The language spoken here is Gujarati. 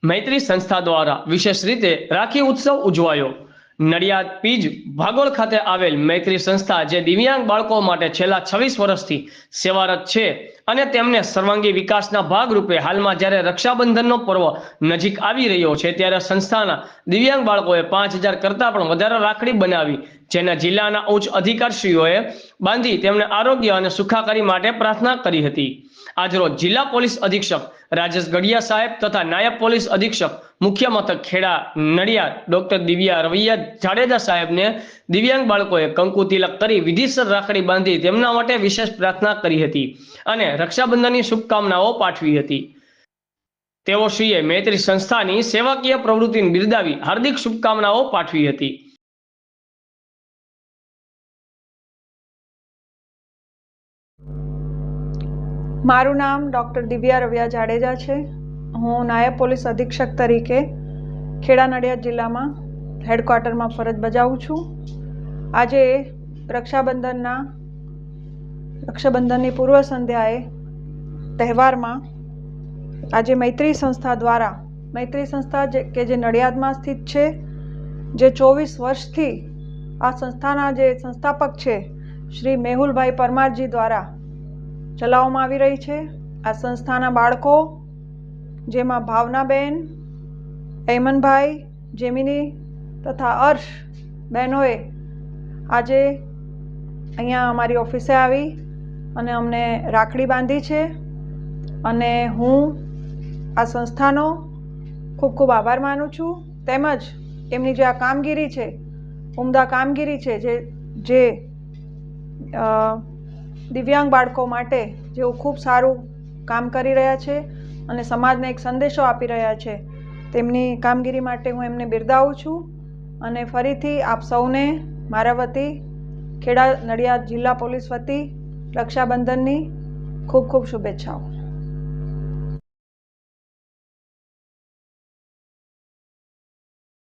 મૈત્રી સંસ્થા દ્વારા વિશેષ રીતે રાખી ઉત્સવ ઉજવાયો। નડિયાદ પીજ ભાગોળ ખાતે આવેલ મૈત્રી સંસ્થા જે દિવ્યાંગ બાળકો માટે છેલ્લા 26 વર્ષથી સેવારત છે અને તેમને સર્વાંગી વિકાસના ભાગરૂપે હાલમાં જ્યારે રક્ષાબંધનનો પર્વ નજીક આવી રહ્યો છે ત્યારે સંસ્થાના દિવ્યાંગ બાળકોએ 5000 કરતાં પણ વધારે રાખડી બનાવી, જેના જિલ્લાના ઉચ્ચ અધિકારીશ્રીઓએ બાંધી તેમને આરોગ્ય અને સુખાકારી માટે પ્રાર્થના કરી હતી। આજરોજ જિલ્લા પોલીસ અધિક્ષક રાજેશ ગઢિયા સાહેબ તથા નાયબ પોલીસ અધિક્ષક મુખ્ય મથક ખેડા નડિયાદ ડોક્ટર દિવ્યા રવૈયા જાડેજા સાહેબને દિવ્યાંગ બાળકોએ કંકુ તિલક કરી વિધિસર રાખડી બાંધી તેમના માટે વિશેષ પ્રાર્થના કરી હતી અને રક્ષાબંધનની શુભકામનાઓ પાઠવી હતી। તેઓ શ્રીએ મૈત્રી સંસ્થાની સેવાકીય પ્રવૃત્તિને બિરદાવી હાર્દિક શુભકામનાઓ પાઠવી હતી। મારું નામ ડૉક્ટર દિવ્યા રવૈયા જાડેજા છે। હું નાયબ પોલીસ અધિક્ષક તરીકે ખેડા નડિયાદ જિલ્લામાં હેડક્વાર્ટરમાં ફરજ બજાવું છું। આજે રક્ષાબંધનની પૂર્વ સંધ્યાએ તહેવારમાં આજે મૈત્રી સંસ્થા દ્વારા કે જે નડિયાદમાં સ્થિત છે, જે 24 વર્ષથી આ સંસ્થાના જે સંસ્થાપક છે શ્રી મેહુલભાઈ પરમારજી દ્વારા ચલાવવામાં આવી રહી છે। આ સંસ્થાના બાળકો જેમાં ભાવનાબેન, એમનભાઈ, જેમિની તથા અર્શ બહેનોએ આજે અહીંયા અમારી ઓફિસે આવી અને અમને રાખડી બાંધી છે અને હું આ સંસ્થાનો ખૂબ ખૂબ આભાર માનું છું। તેમજ એમની જે આ કામગીરી છે, ઉમદા કામગીરી છે, જે દિવ્યાંગ બાળકો માટે જેઓ ખૂબ સારું કામ કરી રહ્યા છે અને સમાજને એક સંદેશો આપી રહ્યા છે, તેમની કામગીરી માટે હું એમને બિરદાવું છું અને ફરીથી આપ સૌને મારા વતી ખેડા નડિયાદ જિલ્લા પોલીસ વતી રક્ષાબંધનની ખૂબ ખૂબ શુભેચ્છાઓ।